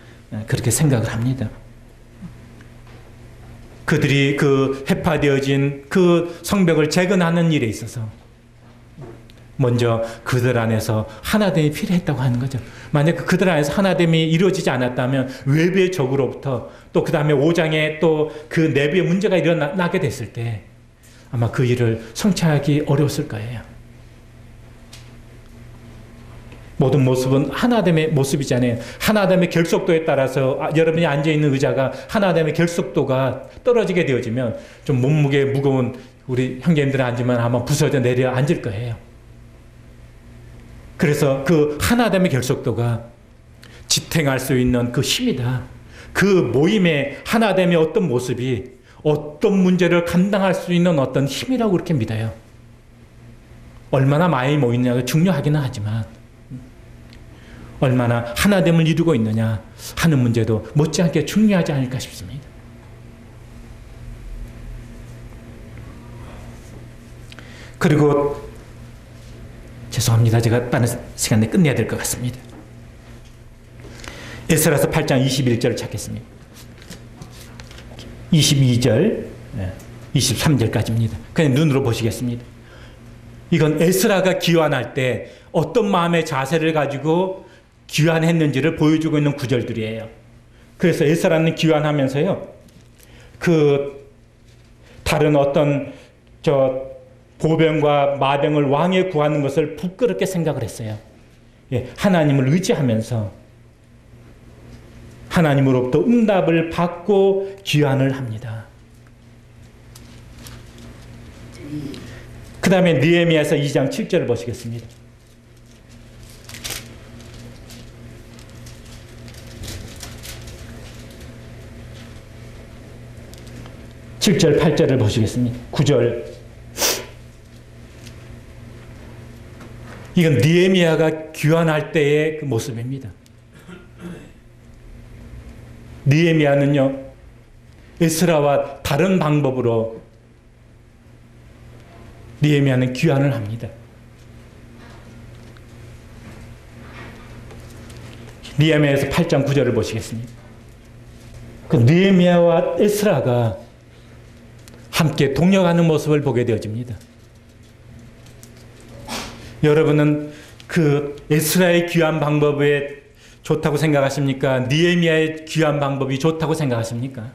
A: 그렇게 생각을 합니다. 그들이 그 해파되어진 그 성벽을 재건하는 일에 있어서 먼저 그들 안에서 하나됨이 필요했다고 하는 거죠. 만약 그들 안에서 하나됨이 이루어지지 않았다면 외부의 적으로부터, 또 그 다음에 5장에 또 그 내부의 문제가 일어나게 됐을 때 아마 그 일을 성취하기 어려웠을 거예요. 모든 모습은 하나됨의 모습이잖아요. 하나됨의 결속도에 따라서 여러분이 앉아있는 의자가 하나됨의 결속도가 떨어지게 되어지면 좀 몸무게 무거운 우리 형제님들이 앉으면 아마 부서져 내려 앉을 거예요. 그래서 그 하나됨의 결속도가 지탱할 수 있는 그 힘이다. 그 모임의 하나됨의 어떤 모습이 어떤 문제를 감당할 수 있는 어떤 힘이라고 그렇게 믿어요. 얼마나 많이 모이느냐가 중요하기는 하지만 얼마나 하나됨을 이루고 있느냐 하는 문제도 못지않게 중요하지 않을까 싶습니다. 그리고 죄송합니다. 제가 빠른 시간에 끝내야 될 것 같습니다. 에스라서 8장 21절을 찾겠습니다. 22절, 23절까지입니다. 그냥 눈으로 보시겠습니다. 이건 에스라가 귀환할 때 어떤 마음의 자세를 가지고 귀환했는지를 보여주고 있는 구절들이에요. 그래서 에스라는 귀환하면서요, 그 다른 어떤 보병과 마병을 왕에 구하는 것을 부끄럽게 생각을 했어요. 하나님을 의지하면서 하나님으로부터 응답을 받고 귀환을 합니다. 그 다음에 느헤미야서 2장 7절을 보시겠습니다. 7절, 8절을 보시겠습니다. 9절. 이건 느헤미야가 귀환할 때의 그 모습입니다. 느헤미야는요, 에스라와 다른 방법으로 느헤미야는 귀환을 합니다. 느헤미야에서 8장 9절을 보시겠습니다. 그 느헤미야와 에스라가 함께 동역하는 모습을 보게 되어집니다. 여러분은 그 에스라의 귀환 방법에 좋다고 생각하십니까? 느헤미야의 귀환 방법이 좋다고 생각하십니까?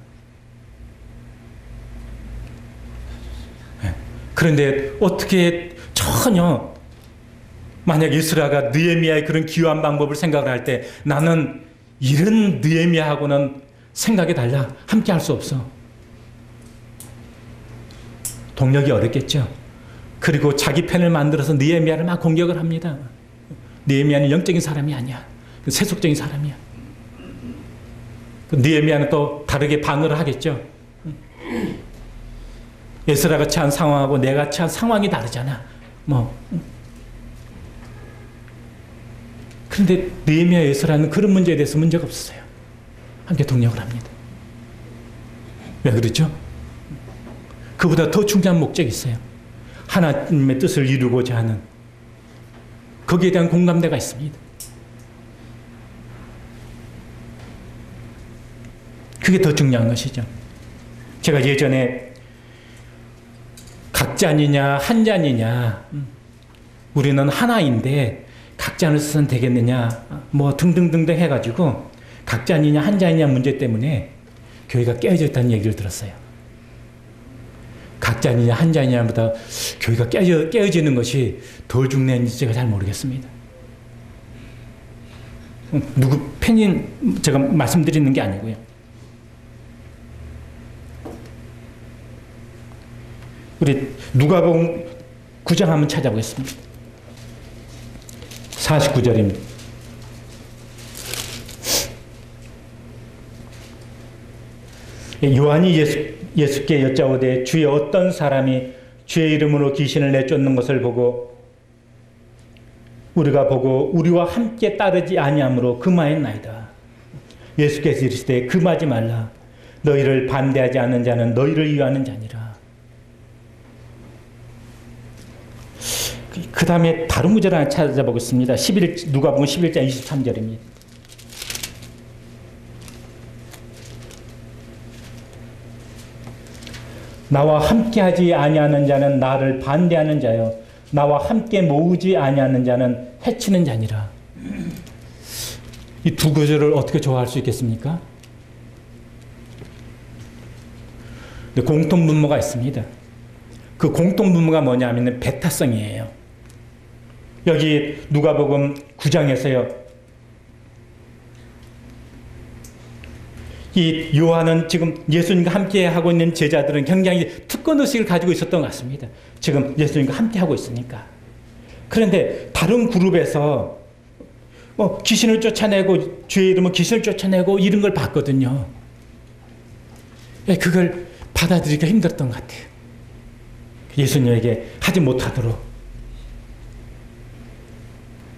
A: 그런데 어떻게 전혀 만약 에스라가 느헤미야의 그런 귀환 방법을 생각을 할 때 나는 이런 느헤미야하고는 생각이 달라. 함께 할 수 없어. 동력이 어렵겠죠. 그리고 자기 편을 만들어서 느헤미야를 막 공격을 합니다. 느헤미야는 영적인 사람이 아니야. 세속적인 사람이야. 느헤미야는 또 다르게 반응을 하겠죠. 에스라가 처한 상황하고 내가 처한 상황이 다르잖아. 그런데 느헤미야, 에스라는 그런 문제에 대해서 문제가 없었어요. 함께 동력을 합니다. 왜 그렇죠? 그보다 더 중요한 목적이 있어요. 하나님의 뜻을 이루고자 하는 거기에 대한 공감대가 있습니다. 그게 더 중요한 것이죠. 제가 예전에 각자니냐 한자니냐, 우리는 하나인데 각자를 써서는 되겠느냐, 등등등등 해가지고 각자니냐 한자니냐 문제 때문에 교회가 깨어져 있다는 얘기를 들었어요. 각자니냐 한자니냐보다 교회가 깨어지는 것이 덜 중요한지 제가 잘 모르겠습니다. 누구 편인 제가 말씀드리는 게 아니고요. 우리 누가복음 9장 한번 찾아보겠습니다. 49절입니다. 요한이 예수께 여짜오되 주여 어떤 사람이 주의 이름으로 귀신을 내쫓는 것을 보고 우리가 보고 우리와 함께 따르지 아니함으로 금하였나이다. 예수께서 이르시되 금하지 말라. 너희를 반대하지 않는 자는 너희를 위하는 자니라. 그 다음에 다른 구절 하나 찾아보겠습니다. 누가복음 11장 23절입니다. 나와 함께하지 아니하는 자는 나를 반대하는 자요 나와 함께 모으지 아니하는 자는 해치는 자니라. 이 두 구절을 어떻게 조화할 수 있겠습니까? 근데 공통분모가 있습니다. 그 공통분모가 뭐냐면 배타성이에요. 여기 누가복음 9장에서요. 이 요한은 지금 예수님과 함께 하고 있는 제자들은 굉장히 특권의식을 가지고 있었던 것 같습니다. 지금 예수님과 함께 하고 있으니까. 그런데 다른 그룹에서 귀신을 쫓아내고 주의 이름으로 귀신을 쫓아내고 이런 걸 봤거든요. 그걸 받아들이기가 힘들었던 것 같아요. 예수님에게 하지 못하도록.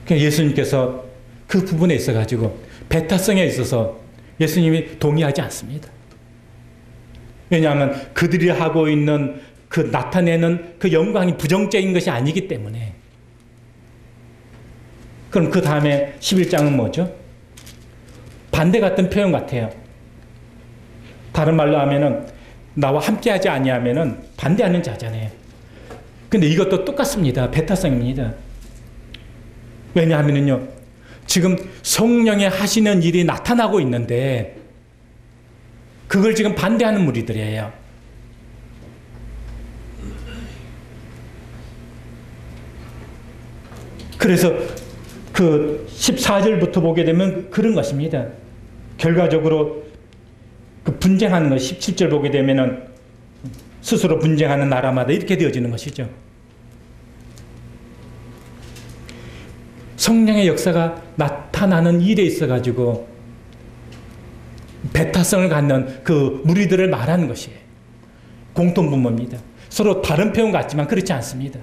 A: 예수님께서 그 부분에 있어가지고 배타성에 있어서 예수님이 동의하지 않습니다. 왜냐하면 그들이 하고 있는 그 나타내는 그 영광이 부정적인 것이 아니기 때문에. 그럼 그 다음에 11장은 뭐죠? 반대 같은 표현 같아요. 다른 말로 하면은 나와 함께하지 아니하면은 반대하는 자잖아요. 근데 이것도 똑같습니다. 배타성입니다. 왜냐하면요, 지금 성령의 하시는 일이 나타나고 있는데 그걸 지금 반대하는 무리들이에요. 그래서 그 14절부터 보게 되면 그런 것입니다. 결과적으로 그 분쟁하는 것, 17절 보게 되면은 스스로 분쟁하는 나라마다 이렇게 되어지는 것이죠. 성령의 역사가 나타나는 일에 있어가지고 배타성을 갖는 그 무리들을 말하는 것이에요. 공통분모입니다. 서로 다른 표현 같지만 그렇지 않습니다.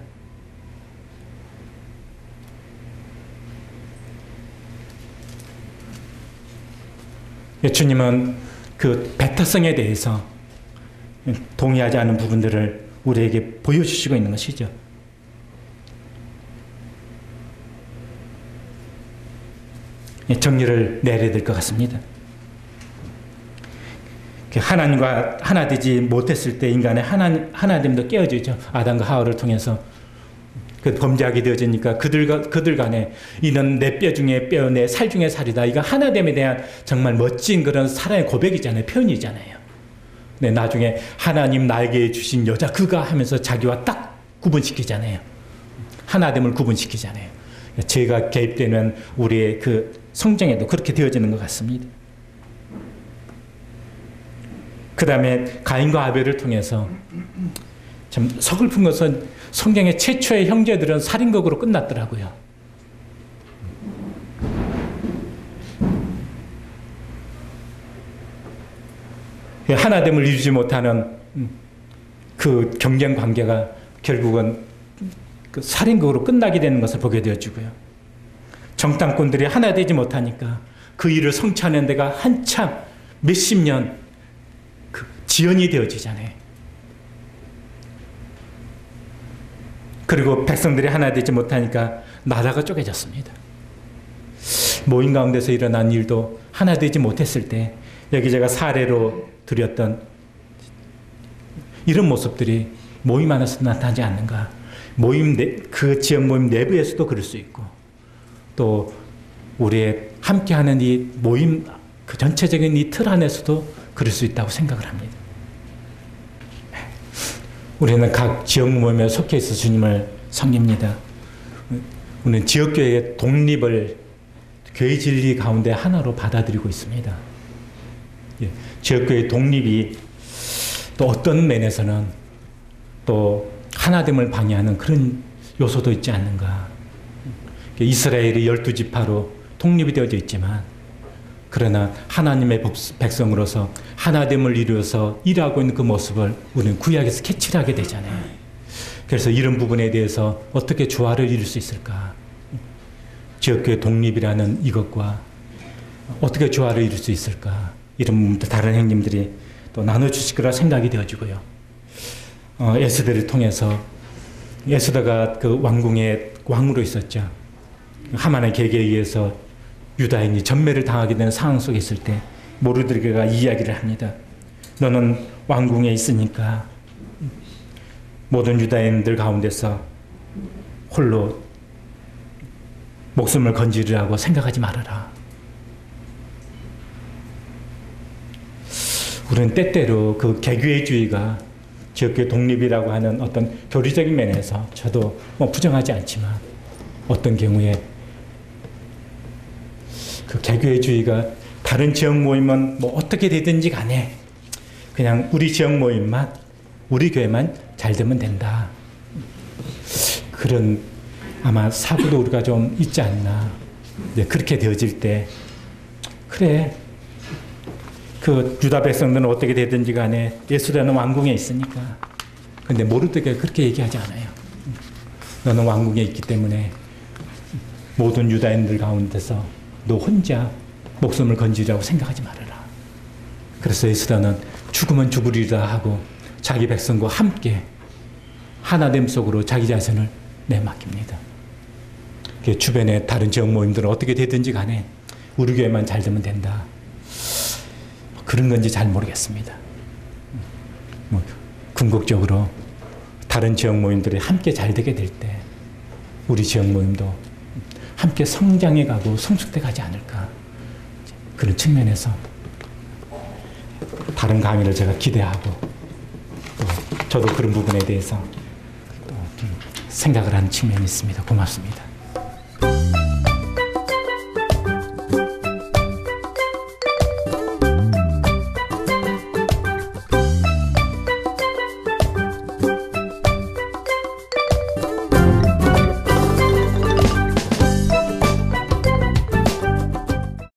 A: 주님은 그 배타성에 대해서 동의하지 않은 부분들을 우리에게 보여주시고 있는 것이죠. 정리를 내려야 될 것 같습니다. 하나님과 하나 되지 못했을 때 인간의 하나됨도 깨어지죠. 아담과 하와를 통해서 그 범죄하게 되어지니까 그들 간에 이는 내 뼈 중에 뼈, 내 살 중에 살이다. 이거 하나됨에 대한 정말 멋진 그런 사랑의 고백이잖아요. 표현이잖아요. 네, 나중에 하나님 나에게 주신 여자 그가 하면서 자기와 딱 구분시키잖아요. 하나됨을 구분시키잖아요. 죄가 개입되는 우리의 그 성정에도 그렇게 되어지는 것 같습니다. 그 다음에 가인과 아벨을 통해서 참 서글픈 것은 성경의 최초의 형제들은 살인극으로 끝났더라고요. 하나됨을 이루지 못하는 그 경쟁 관계가 결국은 그 살인극으로 끝나게 되는 것을 보게 되어지고요. 정탐꾼들이 하나 되지 못하니까 그 일을 성취하는 데가 한참 몇십 년 그 지연이 되어지잖아요. 그리고 백성들이 하나 되지 못하니까 나라가 쪼개졌습니다. 모임 가운데서 일어난 일도 하나 되지 못했을 때 여기 제가 사례로 드렸던 이런 모습들이 모임 안에서 나타나지 않는가. 그 지역 모임 내부에서도 그럴 수 있고 또 우리의 함께하는 이 모임 그 전체적인 이 틀 안에서도 그럴 수 있다고 생각을 합니다. 우리는 각 지역 모임에 속해 있어 주님을 섬깁니다. 우리는 지역교회의 독립을 교회 진리 가운데 하나로 받아들이고 있습니다. 지역교회의 독립이 또 어떤 면에서는 또 하나됨을 방해하는 그런 요소도 있지 않는가. 이스라엘이 12지파로 독립이 되어져 있지만 그러나 하나님의 백성으로서 하나됨을 이루어서 일하고 있는 그 모습을 우리는 구약에서 캐치를 하게 되잖아요. 그래서 이런 부분에 대해서 어떻게 조화를 이룰 수 있을까? 지역교회 독립이라는 이것과 어떻게 조화를 이룰 수 있을까? 이런 부분도 다른 형님들이 또 나눠주실 거라 생각이 되어지고요. 에스더를 통해서 에스더가 그 왕궁의 왕으로 있었죠. 하만의 계계에 의해서 유다인이 전멸을 당하게 되는 상황 속에 있을 때 모르드게가 이야기를 합니다. 너는 왕궁에 있으니까 모든 유다인들 가운데서 홀로 목숨을 건지리라고 생각하지 말아라. 우리는 때때로 그 개교회주의가 지역교회 독립이라고 하는 어떤 교리적인 면에서 저도 부정하지 않지만 어떤 경우에 그 개교회주의가 다른 지역 모임은 뭐 어떻게 되든지 간에 그냥 우리 지역 모임만, 우리 교회만 잘 되면 된다. 그런 아마 사고도 우리가 좀 있지 않나. 네, 그렇게 되어질 때, 그래, 그 유다 백성들은 어떻게 되든지 간에 예수라는 왕궁에 있으니까. 근데 모르드게가 그렇게 얘기하지 않아요. 너는 왕궁에 있기 때문에 모든 유다인들 가운데서 너 혼자 목숨을 건지려고 생각하지 말아라. 그래서 에스더는 죽으면 죽으리라 하고 자기 백성과 함께 하나됨 속으로 자기 자신을 내맡깁니다. 주변에 다른 지역 모임들은 어떻게 되든지 간에 우리 교회만 잘 되면 된다. 그런 건지 잘 모르겠습니다. 궁극적으로 다른 지역 모임들이 함께 잘 되게 될 때 우리 지역 모임도 함께 성장해 가고 성숙돼 가지 않을까. 그런 측면에서 다른 강의를 제가 기대하고 또 저도 그런 부분에 대해서 또 생각을 하는 측면이 있습니다. 고맙습니다.